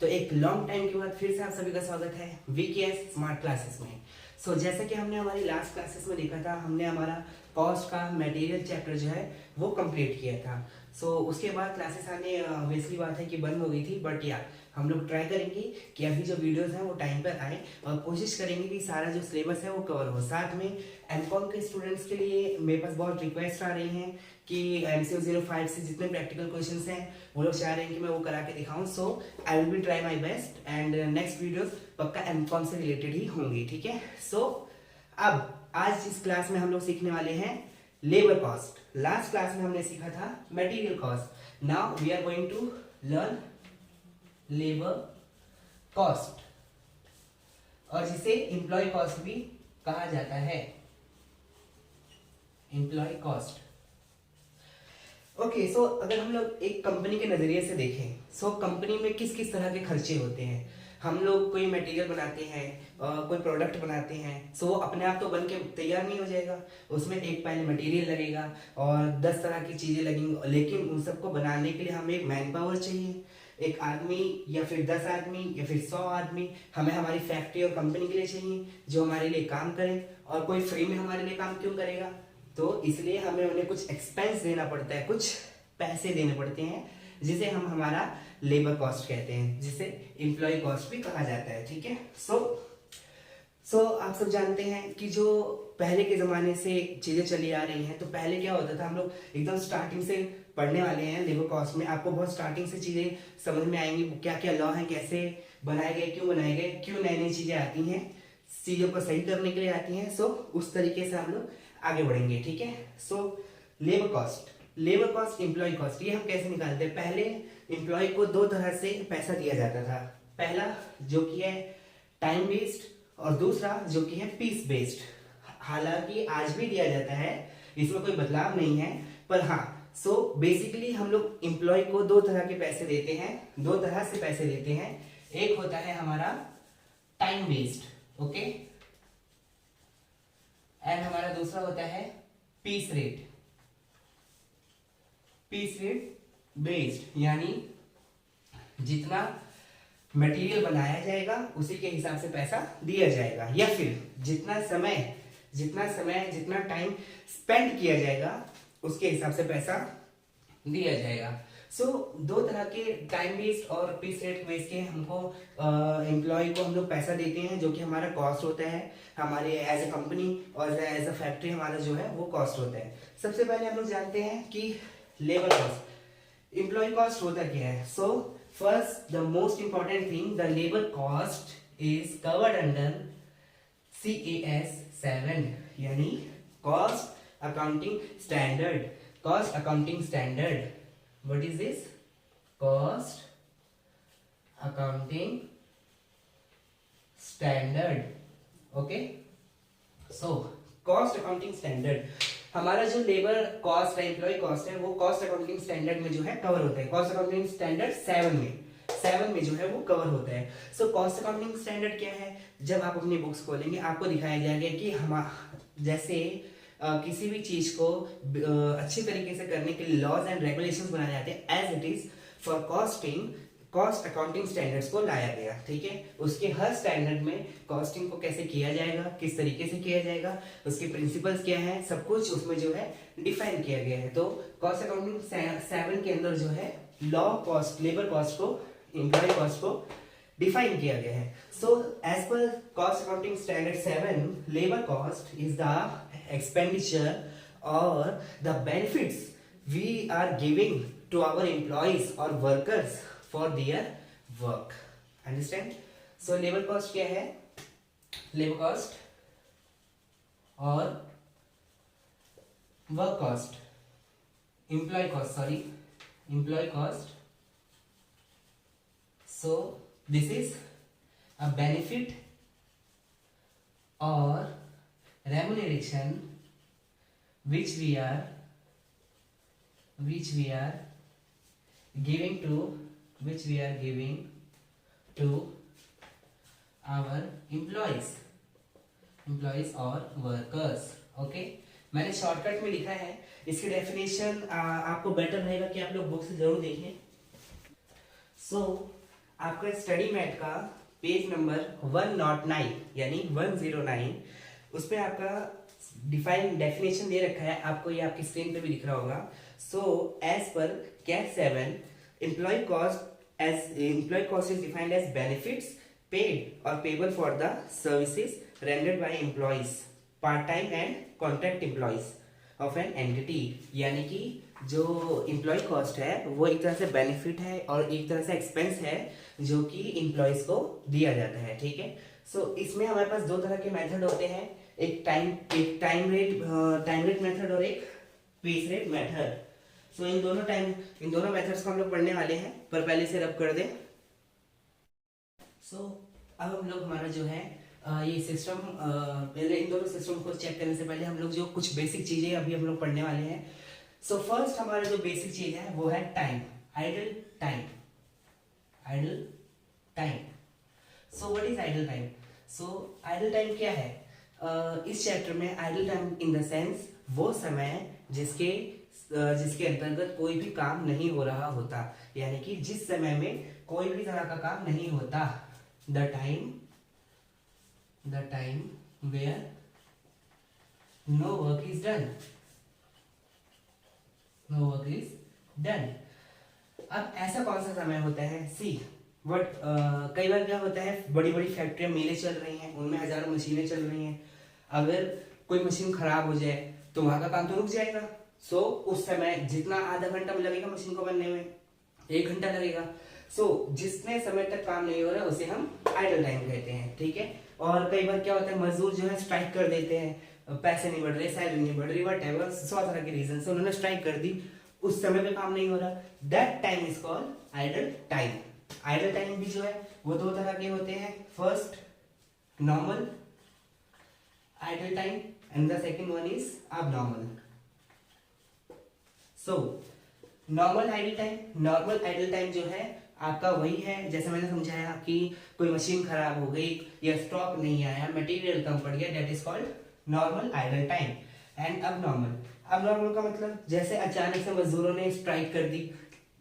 तो एक long time के बाद फिर से आप सभी का स्वागत है वीकेएस स्मार्ट क्लासेस में। जैसा कि हमने हमारी लास्ट क्लासेस में देखा था, हमने हमारा कॉस्ट का मटेरियल चैप्टर जो है वो कंप्लीट किया था। उसके बाद क्लासेस आने ऑब्वियसली बात है कि बंद हो गई थी, बट या हम लोग ट्राई करेंगे कि अभी जो वीडियोस हैं वो टाइम पर आए और कोशिश करेंगे कि सारा जो सिलेबस है वो कवर हो। साथ में एमकॉम के स्टूडेंट्स के लिए मेरे पास बहुत रिक्वेस्ट आ रही हैं कि MCQ 05 से जितने प्रैक्टिकल क्वेश्चंस हैं वो लोग चाह रहे हैं कि मैं वो करा के दिखाऊं। I will be try my best and next videos पक्का एमकॉम से रिलेटेड ही होंगी, ठीक है। अब आज इस क्लास में हम लोग सीखने वाले हैं लेबर कॉस्ट। लास्ट क्लास में हमने सीखा था material cost. Now we are going to learn labour cost, और जिसे एम्प्लॉय कॉस्ट भी कहा जाता है, एम्प्लॉय कॉस्ट। ओके, अगर हम लोग एक कंपनी के नजरिए से देखें, कंपनी में किस किस तरह के खर्चे होते हैं। हम लोग कोई मटेरियल बनाते हैं, कोई प्रोडक्ट बनाते हैं, वो अपने आप तो बन के तैयार नहीं हो जाएगा। उसमें एक पहले मटेरियल लगेगा और 10 तरह की चीजें लगेंगी, लेकिन उन सबको बनाने के लिए हमें एक मैन पावर चाहिए। एक आदमी या फिर 10 आदमी या फिर 100 आदमी हमें हमारी फैक्ट्री और कंपनी के लिए चाहिए जो हमारे लिए काम करें। और कोई फ्री में हमारे लिए काम क्यों करेगा? तो इसलिए हमें उन्हें कुछ एक्सपेंस देना पड़ता है, कुछ पैसे देने पड़ते हैं, जिसे हम हमारा लेबर कॉस्ट कहते हैं, जिसे एम्प्लॉय कॉस्ट भी कहा जाता है, ठीक है। आप सब जानते हैं कि जो पहले के ज़माने से चीज़ें चली आ रही हैं, तो पहले क्या होता था, हम लोग एकदम स्टार्टिंग से पढ़ने वाले हैं लेबर कॉस्ट में। आपको बहुत स्टार्टिंग से चीज़ें समझ में आएंगी, क्या क्या लॉ है, कैसे बनाए गए, क्यों नई नई चीज़ें आती हैं, चीज़ों को सही करने के लिए आती हैं। उस तरीके से हम लोग आगे बढ़ेंगे, ठीक है। लेबर कॉस्ट, एम्प्लॉय कॉस्ट, ये हम कैसे निकालते हैं? पहले एम्प्लॉय को दो तरह से पैसा दिया जाता था। पहला जो कि है टाइम बेस्ड और दूसरा जो कि है पीस बेस्ड। हालांकि आज भी दिया जाता है, इसमें कोई बदलाव नहीं है, पर हाँ, बेसिकली हम लोग एम्प्लॉय को दो तरह के पैसे देते हैं, दो तरह से पैसे देते हैं। एक होता है हमारा टाइम बेस्ड, ओके, एंड हमारा दूसरा होता है पीस रेट बेस्ड, यानी जितना मटेरियल बनाया जाएगा उसी के हिसाब से पैसा दिया जाएगा, या फिर जितना टाइम स्पेंड किया जाएगा उसके हिसाब से पैसा दिया जाएगा। दो तरह के टाइम बेस्ड और पीस रेट बेस्ड के हमको एम्प्लॉय को हम लोग पैसा देते हैं, जो कि हमारा कॉस्ट होता है, हमारे एज ए कंपनी और एज अ फैक्ट्री हमारा जो है वो कॉस्ट होता है। सबसे पहले हम लोग जानते हैं कि लेबर कॉस्ट, एम्प्लॉय कॉस्ट होता क्या है। First, the most important thing, the labour cost is covered under CAS 7, यानी cost accounting standard. What is this? Cost accounting standard. Okay, cost accounting standard, हमारा जो लेबर कॉस्ट है, employ cost है, वो cost accounting standard में जो है cover होता है। कॉस्ट अकाउंटिंग स्टैंडर्ड 7 में जो है वो कवर होता है। कॉस्ट अकाउंटिंग स्टैंडर्ड क्या है? जब आप अपनी बुक्स खोलेंगे आपको दिखाया जाएगा कि हम जैसे किसी भी चीज को अच्छे तरीके से करने के लिए लॉज एंड रेगुलेशंस बनाए जाते हैं, as it is for cost accounting standards को लाया गया, ठीक है। उसके हर स्टैंडर्ड में कॉस्टिंग को कैसे किया जाएगा, किस तरीके से किया जाएगा, उसके प्रिंसिपल्स क्या हैं, सब कुछ उसमें जो है डिफाइन किया गया है। तो कॉस्ट अकाउंटिंग 7 के अंदर जो है लॉ कॉस्ट, लेबर कॉस्ट को, एम्प्लॉय कॉस्ट को डिफाइन किया गया है। As per cost accounting standard 7, labour cost is the expenditure or the benefits we are giving to our employees or workers for their work. Understand? Labor cost क्या है? Labor cost और work cost, employee cost. This is a benefit or remuneration which we are giving to our employees और workers. Okay, मैंने shortcut में लिखा है, इसकी definition आपको बेटर रहेगा कि आप लोग बुक से जरूर देखें। आपका स्टडी मैट का पेज नंबर 109 यानी 109, उस पे आपका डेफिनेशन दे रखा है, आपको ये आपकी स्क्रीन पे भी दिख रहा होगा। सो एज पर कैट 7, employee cost is defined as benefits paid और payable for the services rendered by employees part time and contract employees of an entity. यानी कि जो एम्प्लॉय कॉस्ट है वो एक तरह से बेनिफिट है और एक तरह से एक्सपेंस है जो कि एम्प्लॉयज को दिया जाता है, ठीक है। सो इसमें हमारे पास दो तरह के मेथड होते हैं, एक टाइम रेट मेथड और एक पीस रेट मेथड। सो इन दोनों मेथड्स को हम लोग पढ़ने वाले हैं, पर पहले से रब कर दें। सो अब हम लोग हमारा जो है ये सिस्टम, पहले इन दोनों सिस्टम को चेक करने से पहले हम लोग जो कुछ बेसिक चीजें अभी हम लोग पढ़ने वाले हैं। सो फर्स्ट हमारा जो बेसिक चीज है वो है time, idle time. So what is idle time? So idle time क्या है? इस चैप्टर में idle time in the sense वो समय जिसके अंतर्गत कोई भी काम नहीं हो रहा होता, यानी कि जिस समय में कोई भी तरह का काम नहीं होता। The time where no work is done. अब ऐसा कौन सा समय होता है? सी बट कई बार क्या होता है, बड़ी बड़ी फैक्ट्रियां, मिलें चल रही हैं, उनमें हजारों मशीनें चल रही हैं। अगर कोई मशीन खराब हो जाए तो वहां का काम तो रुक जाएगा। सो उस समय जितना आधा घंटा में लगेगा मशीन को बनने में, 1 घंटा लगेगा। सो जितने समय तक काम नहीं हो रहा उसे हम आइडल टाइम कहते हैं, ठीक है। और कई बार क्या होता है, मजदूर जो है स्ट्राइक कर देते हैं, पैसे नहीं बढ़ रहे, सैलरी नहीं बढ़ रही, वटएवर 100 तरह के रीजन से उन्होंने स्ट्राइक कर दी, उस समय पे काम नहीं हो रहा। That time is called idle time. Idle time भी जो है वो दो तरह के होते हैं, first normal idle time and the second one is abnormal। So normal idle time जो है आपका वही है, जैसे मैंने समझाया कि कोई मशीन खराब हो गई या स्टॉक नहीं आया, मटेरियल कम पड़ गया, that is called normal idle time. And abnormal का मतलब जैसे अचानक से मजदूरों ने स्ट्राइक कर दी,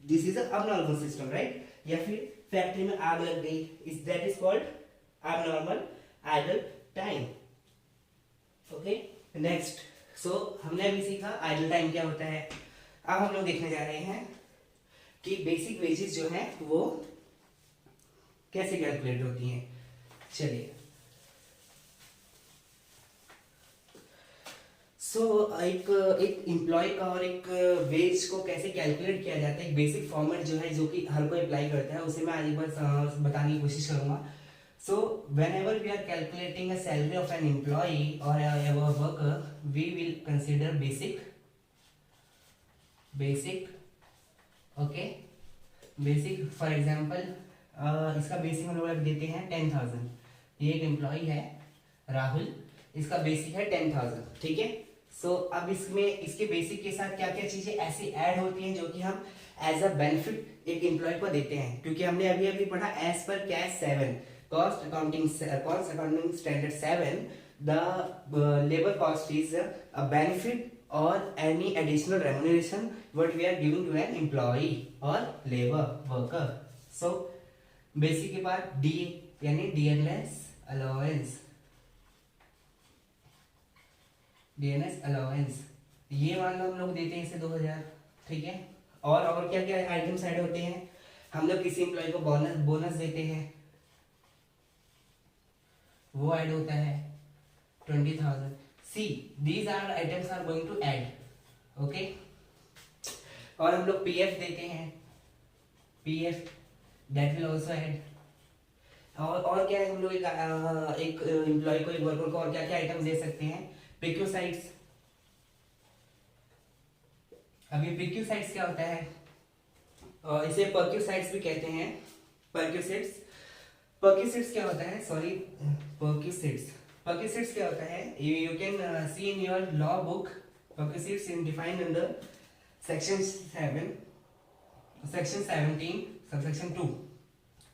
this is abnormal system, right. या फिर फैक्ट्री में आग लग गई, that is called abnormal idle time. Okay, next. So हमने अभी सीखा आइडल टाइम क्या होता है। अब हम लोग देखने जा रहे हैं कि बेसिक वेजेस जो है वो कैसे कैलकुलेट होती हैं। चलिए, एक एम्प्लॉय का और एक वेज को कैसे कैलकुलेट किया जाता है, एक बेसिक फॉर्मेट जो है जो कि हर कोई अप्लाई करता है, उसे मैं आज एक बार बताने की कोशिश करूंगा। So whenever we are calculating a salary of an employee और a worker, we will consider basic for example इसका बेसिक हम लोग देते हैं 10,000। ये एक एम्प्लॉय है राहुल, इसका बेसिक है 10,000, ठीक है। सो अब इसमें इसके बेसिक के साथ क्या क्या चीजें ऐसी ऐड होती हैं जो कि हम एज अ बेनिफिट एक एम्प्लॉय को देते हैं, क्योंकि हमने अभी पढ़ा as per CAS 7 cost accounting standard 7 the labour cost is a benefit और any additional remuneration what we are giving to an employee और लेबर वर्कर। सो बेसिक के बाद डी यानी डीएनएस अलाउंस, ये मान लो हम लोग देते हैं इसे 2,000, ठीक है। और क्या क्या आइटम्स ऐड होते हैं, हम लोग किसी एम्प्लॉय को बोनस देते हैं, वो ऐड होता है 20,000। See these are items are going to add, okay. और हम लोग पीएफ देते हैं, PF that will also add. और क्या है, हम लोग एक एम्प्लॉय को, एक वर्कर को और क्या क्या आइटम दे सकते हैं, पेक्यूसाइड्स। अभी पेक्यूसाइड्स क्या होता है, इसे पर्क्यूसाइड्स भी कहते हैं, पर्क्यूसिड्स क्या होता है, सॉरी पर्क्यूसिड्स क्या होता है, you can see in your law book, perquisites in defined under section 17 subsection 2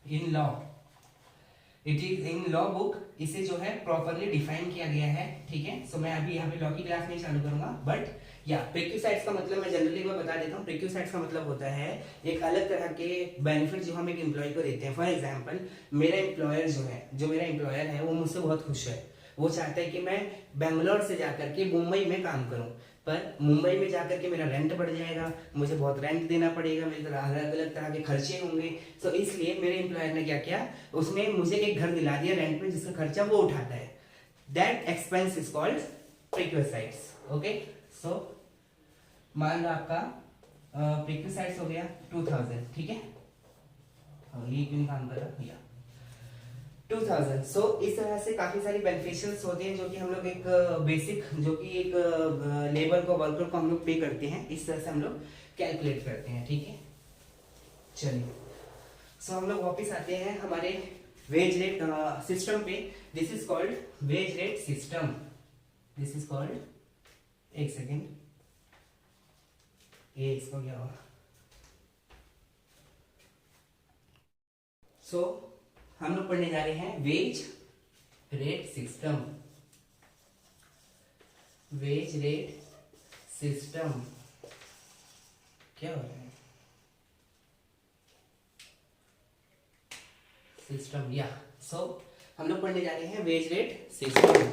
in law. It is in law book, इसे जो है प्रॉपरली डिफाइन किया गया है, ठीक है। सो मैं अभी यहाँ पे लॉ की क्लास नहीं चालू करूंगा, बट या प्रिक्यूसाइड्स का मतलब मैं जनरली मैं बता देता हूँ। प्रिक्यूसाइड्स का मतलब होता है एक अलग तरह के बेनिफिट जो हम एक एम्प्लॉय को देते हैं। फॉर एग्जांपल मेरा एम्प्लॉयर जो मेरा एम्प्लॉयर है वो मुझसे बहुत खुश है। वो चाहता है कि मैं बेंगलोर से जाकर के मुंबई में काम करूं, पर मुंबई में जाकर के मेरा रेंट बढ़ जाएगा, मुझे बहुत रेंट देना पड़ेगा, मेरे अलग अलग तरह के खर्चे होंगे। तो इसलिए मेरे एम्प्लॉयर ने क्या किया, उसने मुझे एक घर दिला दिया रेंट पे जिसका खर्चा वो उठाता है। That expense is called perquisites. Okay, so मान लो आपका प्रिक्यूसाइड्स हो गया 2000, ठीक है। ये क्यों काम कर रहा है 2000। सो इस तरह से काफी सारी बेनिफिशियल्स होते हैं जो कि हम लोग एक बेसिक जो कि एक लेबर को वर्कर को हम लोग पे करते हैं, इस तरह से हम लोग कैलकुलेट करते हैं, ठीक है। चलिए, सो हम लोग वापस आते हैं हमारे वेज रेट सिस्टम पे। This is called wage rate system. This is called, एक सेकेंड, ये इसको क्या हुआ। सो हम लोग पढ़ने जा रहे हैं wage rate system. Wage rate system क्या हो रहा है, सिस्टम या। सो हम लोग पढ़ने जा रहे हैं वेज रेट सिस्टम।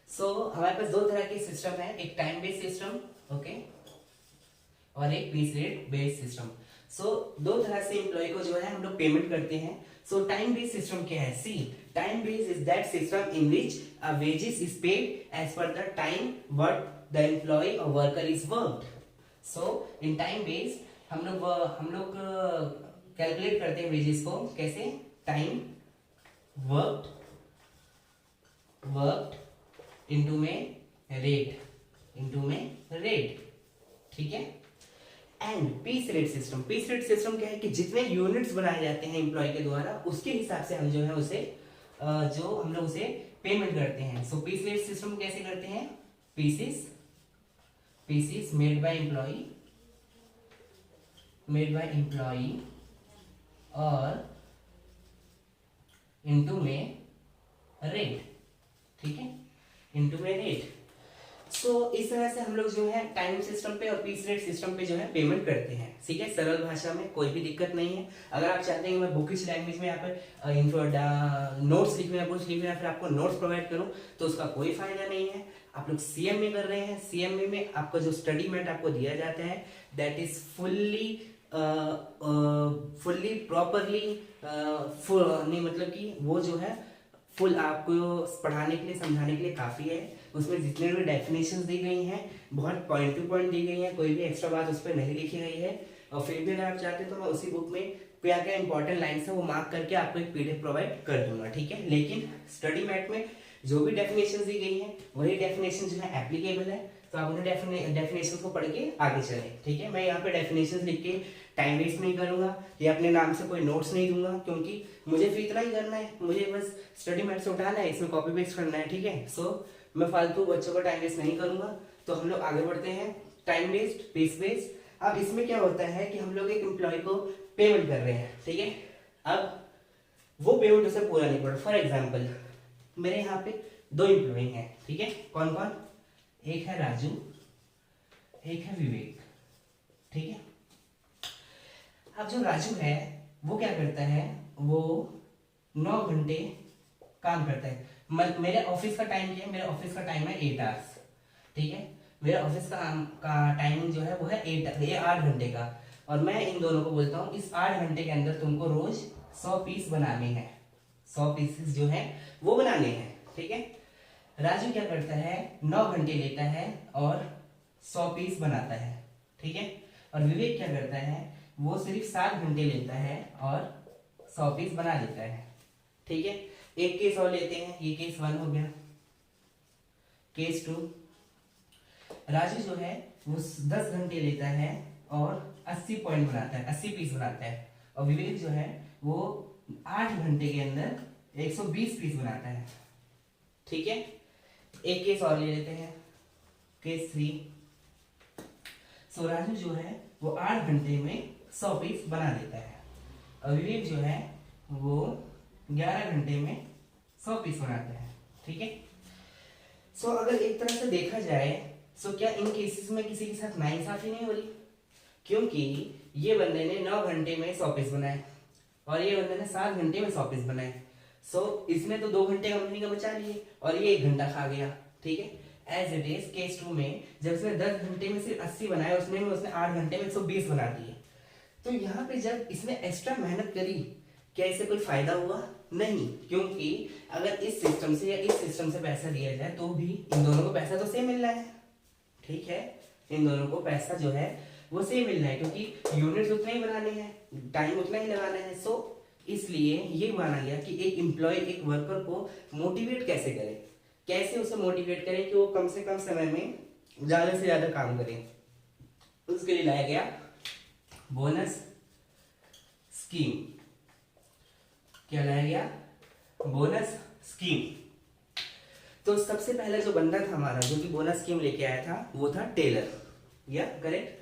सो हमारे पास दो तरह के सिस्टम है, एक टाइम बेस्ड सिस्टम, ओके, और एक पीस रेट बेस्ड सिस्टम। सो दो तरह से एम्प्लॉय को जो है हम लोग पेमेंट करते हैं। सो टाइम बेस्ड सिस्टम क्या है, see time based is that system in which a wages is paid as per the time what the employee और worker is worked. So in time based हम लोग कैलकुलेट करते हैं wages को कैसे, time worked into में rate, ठीक है। And piece rate system, piece rate system क्या है कि जितने यूनिट्स बनाए जाते हैं एम्प्लॉय के द्वारा उसके हिसाब से हम जो है उसे जो हम लोग उसे पेमेंट करते हैं। सो पीस रेट सिस्टम कैसे करते हैं, पीसेस मेड बाय एम्प्लॉय और इनटू में रेट, ठीक है, इनटू में रेट। सो इस तरह से हम लोग जो है टाइम सिस्टम पे और पीस रेट सिस्टम पे जो है पेमेंट करते हैं, ठीक है, सरल भाषा में, कोई भी दिक्कत नहीं है। अगर आप चाहते हैं कि मैं बुकिश लैंग्वेज में यहाँ पर नोट्स लिखूं या कुछ लिखूं या फिर आपको नोट्स प्रोवाइड करूं तो उसका कोई फायदा नहीं है। आप लोग सीएमए कर रहे हैं, सीएमए में आपका जो स्टडी मेट आपको दिया जाता है दैट इज फुल्ली प्रॉपरली नहीं, मतलब कि वो जो है फुल आपको पढ़ाने के लिए समझाने के लिए काफी है। उसमें जितने भी डेफिनेशंस दी गई हैं बहुत पॉइंट टू पॉइंट दी गई हैं, कोई भी एक्स्ट्रा बात उस पर नहीं लिखी गई है। और फिर भी अगर आप चाहते हैं तो मैं उसी बुक में क्या क्या इंपॉर्टेंट लाइन्स है वो मार्क करके आपको एक पीडीएफ प्रोवाइड कर दूंगा, ठीक है। लेकिन स्टडी मैट में जो भी डेफिनेशन दी गई है वही डेफिनेशन जो है एप्लीकेबल है, तो आप उन्हें डेफिनेशन को पढ़ के आगे चलें, ठीक है। मैं यहाँ पे डेफिनेशन लिख के टाइम वेस्ट नहीं करूंगा या अपने नाम से कोई नोट्स नहीं दूंगा, क्योंकि मुझे फिर इतना ही करना है, मुझे बस स्टडी मैट से उठाना है, इसमें कॉपी पेस्ट करना है, ठीक है। सो मैं फालतू बच्चों का टाइम वेस्ट नहीं करूंगा। तो हम लोग आगे बढ़ते हैं, टाइम वेस्ट पीस वेस्ट। अब इसमें क्या होता है कि हम लोग एक एम्प्लॉय को पेमेंट कर रहे हैं, ठीक है। अब वो पेमेंट उसे पूरा नहीं पड़ा। फॉर एग्जाम्पल मेरे यहाँ पे दो एम्प्लॉय हैं, ठीक है, कौन कौन, एक है राजू, एक है विवेक, ठीक है। अब जो राजू है वो क्या करता है, वो 9 घंटे काम करता है। मेरे ऑफिस का टाइम क्या है, मेरे ऑफिस का टाइम है 8 आवर्स, ठीक है। मेरे ऑफिस का टाइमिंग जो है वो है 8 घंटे का। और मैं इन दोनों को बोलता हूँ इस 8 घंटे के अंदर तुमको रोज 100 पीस बनाने हैं, 100 पीसेस जो है वो बनाने हैं, ठीक है। राजू क्या करता है, 9 घंटे लेता है और 100 पीस बनाता है, ठीक है। और विवेक क्या करता है, वो सिर्फ 7 घंटे लेता है और 100 पीस बना देता है, ठीक है। एक केस और लेते हैं, ये केस 1 हो गया। केस 2, राजू जो है वो 10 घंटे लेता है और 80 पॉइंट बनाता है, 80 पीस बनाता है। और विवेक जो है वो 8 घंटे के अंदर 120 पीस बनाता है, ठीक है। एक केस और ले लेते हैं, केस 3। सो राजू जो है वो 8 घंटे में 100 पीस बना देता है और विवेक जो है वो 11 घंटे में 100 पीस बनाता है, ठीक है। सो अगर एक तरह से देखा जाए सो क्या इन केसेस में किसी के साथ नाइंसाफी नहीं हो रही? क्योंकि ये बंदे ने 9 घंटे में 100 पीस बनाए और ये बंदे ने 7 घंटे में 100 पीस बनाए। सो इसने तो 2 घंटे कंपनी का बचा लिए और ये 1 घंटा खा गया। ठीक है। एज इट इज केस 2 में जब उसने 10 घंटे में सिर्फ 80 बनाए, उसने 8 घंटे में 120 बना दिए। तो यहाँ पे जब इसने एक्स्ट्रा मेहनत करी, क्या इससे कोई फायदा हुआ? नहीं, क्योंकि अगर इस सिस्टम से या इस सिस्टम से पैसा दिया जाए तो भी इन दोनों को पैसा तो सेम मिल रहा है। ठीक है, इन दोनों को पैसा जो है वो सेम मिल रहा है, क्योंकि यूनिट्स उतने ही बनाने हैं, टाइम उतना ही लगाना है। सो इसलिए ये माना गया कि एक एम्प्लॉय एक वर्कर को मोटिवेट कैसे करे, कैसे उसे मोटिवेट करें कि वो कम से कम समय में ज्यादा से ज्यादा काम करे। उसके लिए लाया गया बोनस स्कीम। क्या लाया गया? Bonus scheme. तो सबसे पहला जो बंदा था हमारा जो कि बोनस स्कीम लेके आया था वो था टेलर। या करेक्ट?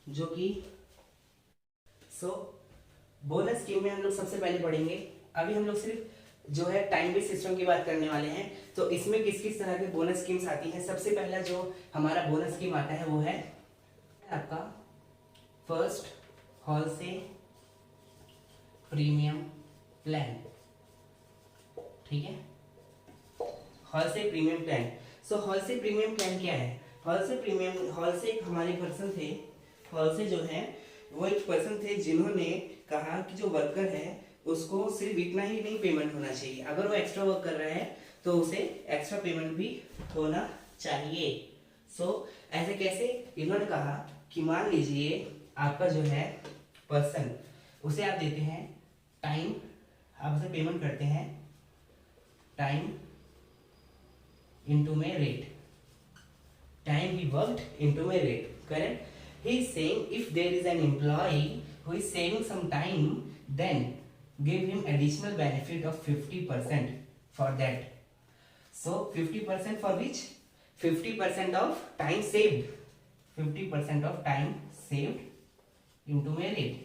जो कि बोनस स्कीम में हम लोग सबसे पहले पढ़ेंगे। अभी हम लोग सिर्फ जो है टाइम बेस्ड सिस्टम की बात करने वाले हैं। तो इसमें किस किस तरह के बोनस स्कीम्स आती हैं? सबसे पहला जो हमारा बोनस स्कीम आता है वो है आपका फर्स्ट होलसेल प्रीमियम प्लान। ठीक है, होलसेल प्रीमियम प्लान। सो होलसेल प्रीमियम प्लान क्या है? होलसेल हमारे पर्सन थे। होलसेल जो है वो एक पर्सन थे जिन्होंने कहा कि जो वर्कर है उसको सिर्फ इतना ही नहीं पेमेंट होना चाहिए, अगर वो एक्स्ट्रा वर्क कर रहा है तो उसे एक्स्ट्रा पेमेंट भी होना चाहिए। ऐसे कैसे? इन्होंने कहा कि मान लीजिए आपका जो है पर्सन, उसे आप देते हैं टाइम, आप उसे पेमेंट करते हैं time into my rate, time he worked into my rate, correct? He is saying if there is an employee who is saving some time, then give him additional benefit of 50% for that. So 50% for which? 50% of time saved, 50% of time saved into my rate.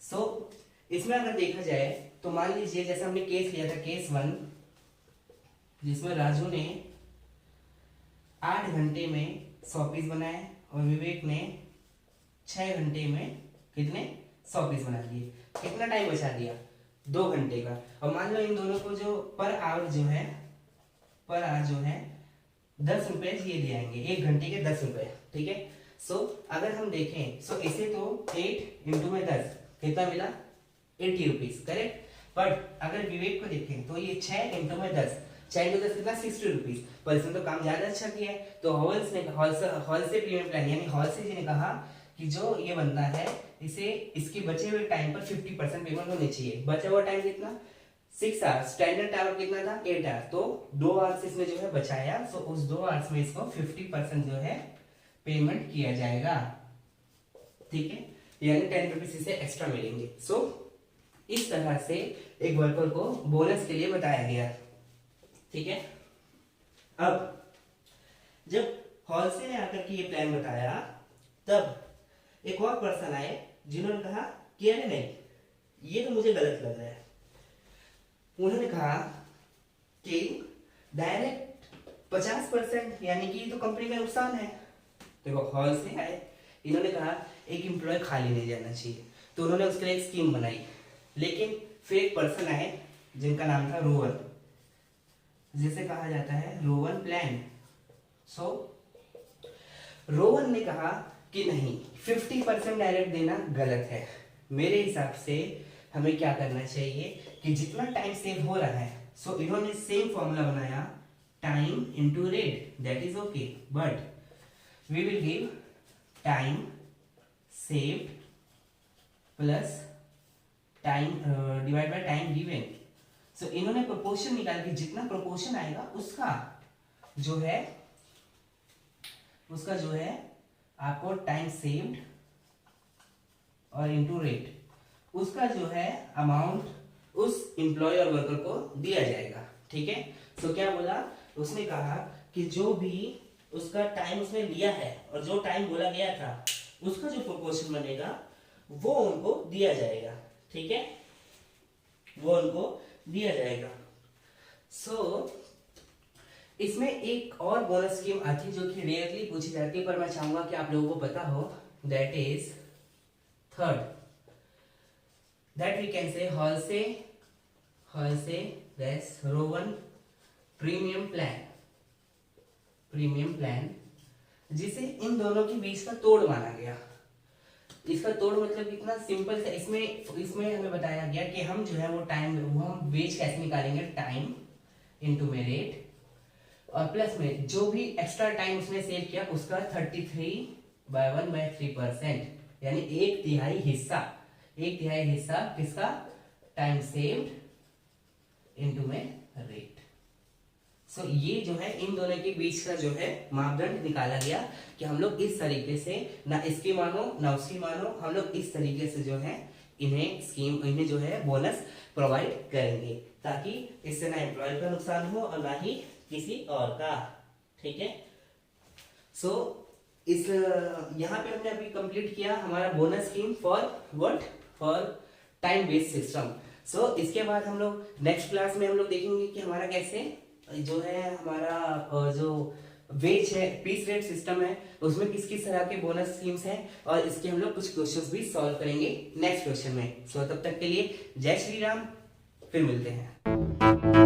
So इसमें अगर देखा जाए तो मान लीजिए जैसे हमने case लिया था केस 1, जिसमें राजू ने 8 घंटे में 100 पीस बनाए और विवेक ने 6 घंटे में कितने 100 पीस बना दिए। कितना टाइम बचा दिया? 2 घंटे का। और मान लो इन दोनों को जो पर आवर जो है 10 रुपए ये दिए आएंगे, 1 घंटे के 10 रुपए। ठीक है। अगर हम देखें इसे तो 8 इंटू में 10 कितना मिला? 80 रुपीज, करेक्ट। बट अगर विवेक को देखें तो ये 6 इंटू में 10, 6 इंटू 10 कितना 60 रुपीज। पर इसने तो काम ज्यादा अच्छा किया है। तो होलसेल प्रीमियम प्लान यानी होलसेल जी ने कहा कि जो ये बंदा है इसे इसके बचे हुए टाइम पर 50% पेमेंट होनी चाहिए। बचा हुआ टाइम कितना? 6 आवर्स। स्टैंडर्ड आवर कितना था? 8 आवर्स। तो 2 आवर्स इसने जो है बचाया। उस 2 आवर्स में इसको 50% जो है पेमेंट किया जाएगा। ठीक है, यानी 10 रुपीज इसे एक्स्ट्रा मिलेंगे। इस तरह से एक वर्कर को बोनस के लिए बताया गया। ठीक है। अब जब होलसेल ने आकर के ये प्लान बताया तब एक और पर्सन आए जिन्होंने कहा कि अरे नहीं ये तो मुझे गलत लग रहा है। उन्होंने कहा कि डायरेक्ट 50% यानी कि तो कंपनी का नुकसान है। देखो होलसेल आए, इन्होंने कहा एक एम्प्लॉय खाली नहीं जाना चाहिए, तो उन्होंने उसके लिए एक स्कीम बनाई। लेकिन फिर एक पर्सन आए जिनका नाम था रोवन, जिसे कहा जाता है रोवन प्लान। रोवन ने कहा कि नहीं 50% डायरेक्ट देना गलत है। मेरे हिसाब से हमें क्या करना चाहिए कि जितना टाइम सेव हो रहा है, इन्होंने सेम फॉर्मूला बनाया time into rate, that is okay, but we will give time saved plus time divide by time given. इन्होंने प्रोपोर्शन निकाला कि जितना प्रोपोर्शन आएगा उसका जो है आपको टाइम सेव्ड और इनटू रेट उसका जो है अमाउंट उस एम्प्लॉय और वर्कर को दिया जाएगा। ठीक है। क्या बोला उसने? कहा कि जो भी उसका टाइम उसने लिया है और जो टाइम बोला गया था उसका जो प्रोपोर्शन बनेगा वो उनको दिया जाएगा। ठीक है, वो उनको दिया जाएगा। इसमें एक और बोनस स्कीम आती है जो कि रेयरली पूछी जाती है, पर मैं चाहूंगा कि आप लोगों को पता हो। That is third, that we can say Halse Rowan premium plan, जिसे इन दोनों के बीच का तोड़ माना गया। इसका तोड़ मतलब कितना सिंपल है। इसमें हमें बताया गया कि हम जो है वो हम वेज कैसे निकालेंगे, टाइम इनटू मेरिट, और प्लस में जो भी एक्स्ट्रा टाइम उसने सेव किया उसका 33/1/3%, यानी एक तिहाई हिस्सा किसका, टाइम सेव्ड इनटू मेरिट। सो ये जो है इन दोनों के बीच का जो है मापदंड निकाला गया कि हम लोग इस तरीके से, ना इसकी मानो ना उसकी मानो, हम लोग इस तरीके से जो है इन्हें जो है बोनस प्रोवाइड करेंगे, ताकि इससे ना एम्प्लॉय का नुकसान हो और ना ही किसी और का। ठीक है। सो इस यहाँ पे हमने अभी कंप्लीट किया हमारा bonus scheme for time based system. So इसके बाद हम लोग नेक्स्ट क्लास में हम लोग देखेंगे कि हमारा कैसे जो है हमारा जो वेज है पीस रेट सिस्टम है उसमें किस किस तरह के बोनस स्कीम्स हैं, और इसके हम लोग कुछ क्वेश्चंस भी सॉल्व करेंगे नेक्स्ट क्वेश्चन में। सो तब तक के लिए जय श्री राम, फिर मिलते हैं।